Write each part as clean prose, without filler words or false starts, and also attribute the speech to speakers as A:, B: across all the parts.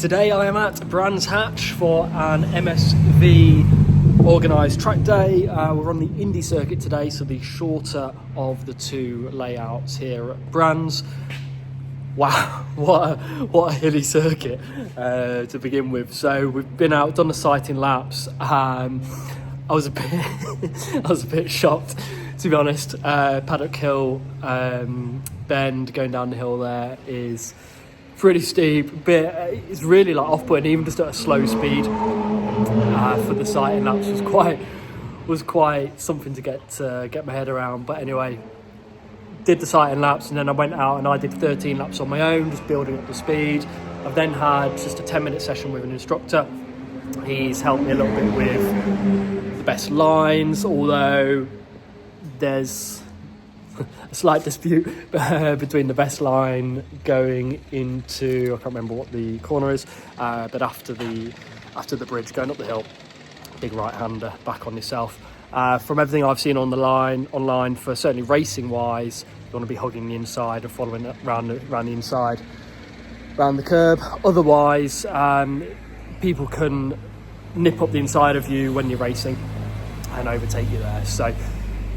A: Today I am at Brands Hatch for an MSV organised track day. We're on the Indy circuit today, so the shorter of the two layouts here at Brands. Wow, what a hilly circuit to begin with. So we've been out, done the sighting laps. I was a bit shocked, to be honest. Paddock Hill bend going down the hill there is pretty steep, but it's really like off-putting, even just at a slow speed. For the sighting laps was quite something to get my head around. But anyway, did the sighting laps, and then I went out and I did 13 laps on my own, just building up the speed. I've then had just a 10-minute session with an instructor. He's helped me a little bit with the best lines, although there's a slight dispute between the best line going into, I can't remember what the corner is, but after the bridge going up the hill, big right-hander back on yourself. From everything I've seen online, for certainly racing wise, you want to be hugging the inside and following it around the inside, around the curb. Otherwise, people can nip up the inside of you when you're racing and overtake you there. So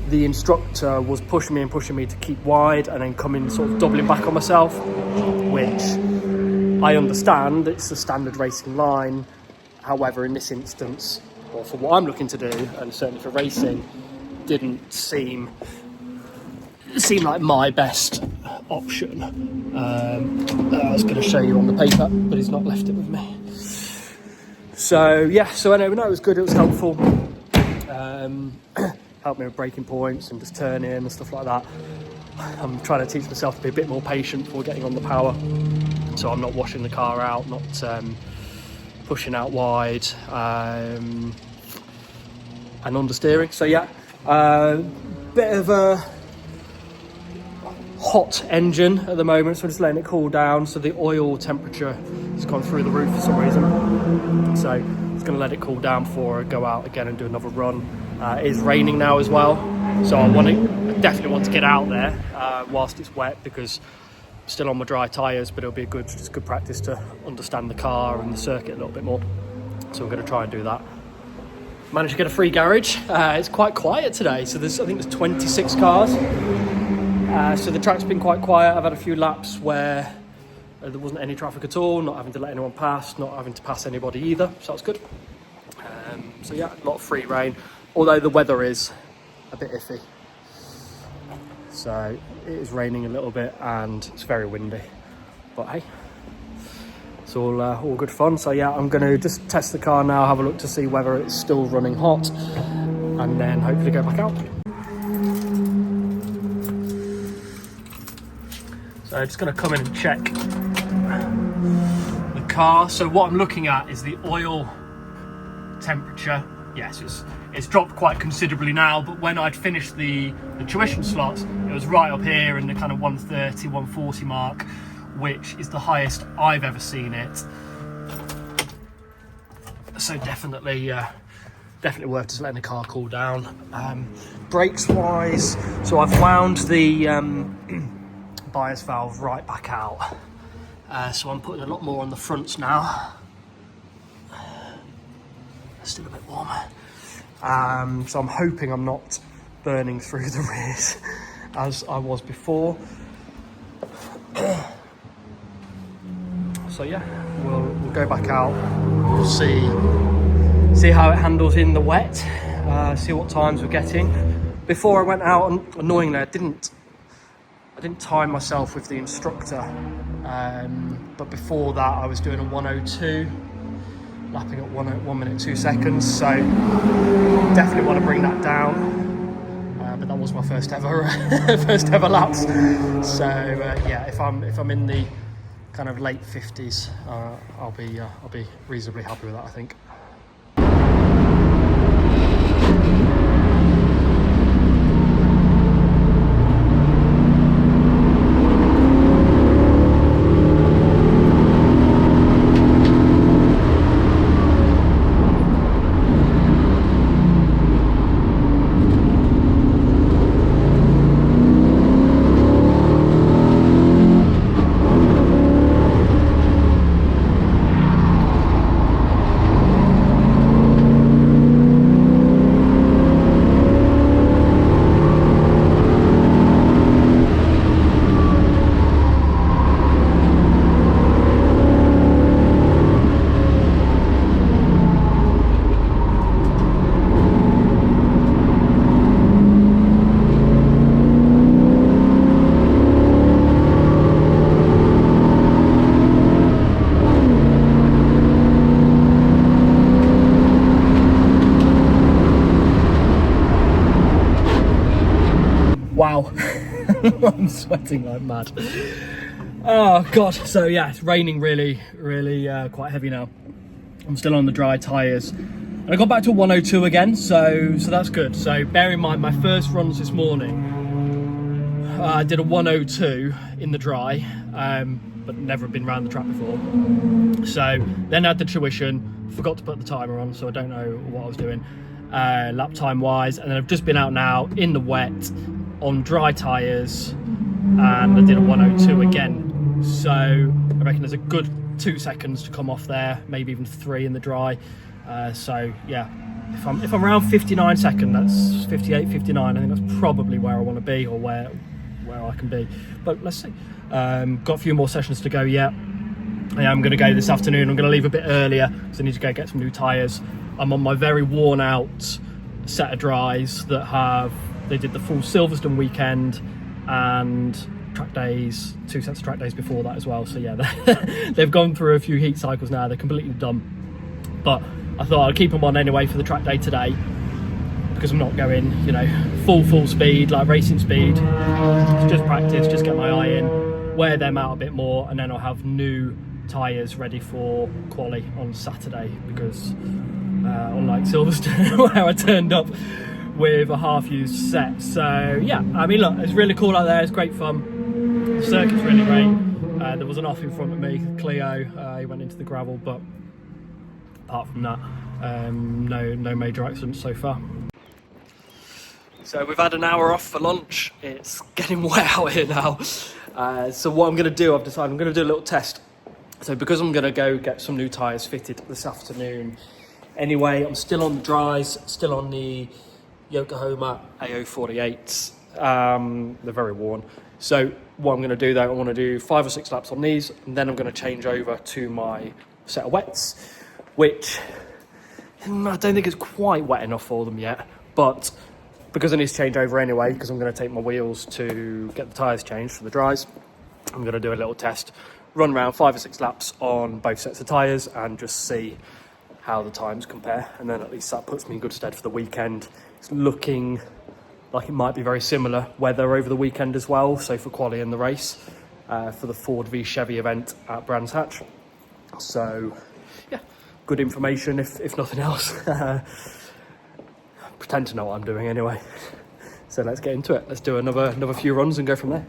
A: the instructor was pushing me to keep wide and then coming sort of doubling back on myself, which I understand, it's a standard racing line. However, in this instance, or for what I'm looking to do, and certainly for racing, didn't seem like my best option. I was going to show you on the paper, but he's not left it with me. So anyway, no, it was good, it was helpful. Helped me with braking points and just turning and stuff like that. I'm trying to teach myself to be a bit more patient before getting on the power, so I'm not washing the car out, not pushing out wide, and understeering. So yeah, bit of a hot engine at the moment, so I'm just letting it cool down. So the oil temperature has gone through the roof for some reason, so it's going to let it cool down before I go out again and do another run. It is raining now as well, so I definitely want to get out there whilst it's wet, because I'm still on my dry tyres, but it'll be good practice to understand the car and the circuit a little bit more. So we're going to try and do that. Managed to get a free garage. It's quite quiet today, so I think there's 26 cars. So the track's been quite quiet. I've had a few laps where there wasn't any traffic at all, not having to let anyone pass, not having to pass anybody either, so that's good. So yeah, a lot of free reign, although the weather is a bit iffy. So it is raining a little bit and it's very windy, but hey, it's all good fun. So yeah, I'm going to just test the car now, have a look to see whether it's still running hot, and then hopefully go back out. So I'm just going to come in and check the car. So what I'm looking at is the oil temperature. Yes, it's dropped quite considerably now, but when I'd finished the tuition slots, it was right up here in the kind of 130, 140 mark, which is the highest I've ever seen it. So definitely worth just letting the car cool down. Brakes wise, so I've wound the bias valve right back out, so I'm putting a lot more on the fronts now. Still a bit warmer, so I'm hoping I'm not burning through the rears as I was before. So yeah, we'll go back out, we'll see how it handles in the wet, see what times we're getting. Before I went out, annoyingly, I didn't time myself with the instructor, but before that I was doing a 102, lapping at 1 minute 2 seconds, so definitely want to bring that down, but that was my first ever laps. So yeah, if I'm in the kind of late 50s, I'll be reasonably happy with that, I think. I'm sweating like mad. Oh god, so yeah, it's raining really quite heavy now. I'm still on the dry tyres. And I got back to 102 again, so that's good. So bear in mind, my first runs this morning, I did a 102 in the dry, but never been around the track before. So then I had the tuition, forgot to put the timer on, so I don't know what I was doing lap time wise. And then I've just been out now in the wet on dry tyres, and I did a 102 again. So I reckon there's a good 2 seconds to come off there, maybe even 3 in the dry. So yeah, if I'm around 59 second, that's 58, 59. I think that's probably where I want to be, or where I can be. But let's see. Got a few more sessions to go yet. Yeah, I'm going to go this afternoon. I'm going to leave a bit earlier because I need to go get some new tyres. I'm on my very worn out set of dries that they did the full Silverstone weekend and track days, 2 sets of track days before that as well. So yeah, they've gone through a few heat cycles now. They're completely done. But I thought I'd keep them on anyway for the track day today, because I'm not going, full speed, like racing speed. It's just practice, just get my eye in, wear them out a bit more, and then I'll have new tyres ready for quali on Saturday, because unlike Silverstone where I turned up with a half-used set. So yeah, I mean, look, it's really cool out there. It's great fun. The circuit's really great. There was an off in front of me, Cleo. He went into the gravel, but apart from that, no major accidents so far. So we've had an hour off for lunch. It's getting wet out here now. So what I'm going to do, I've decided I'm going to do a little test. So because I'm going to go get some new tyres fitted this afternoon anyway, I'm still on the dries, still on the Yokohama AO48s. They're very worn. So what I'm going to do though, I want to do 5 or 6 laps on these, and then I'm going to change over to my set of wets, which I don't think it's quite wet enough for them yet, but because I need to change over anyway, because I'm going to take my wheels to get the tyres changed for the dries, I'm going to do a little test, run around 5 or 6 laps on both sets of tyres and just see how the times compare, and then at least that puts me in good stead for the weekend. It's looking like it might be very similar weather over the weekend as well, so for quali and the race for the Ford v Chevy event at Brands Hatch. So yeah, good information if nothing else. Pretend to know what I'm doing anyway. So let's get into it. Let's do another few runs and go from there.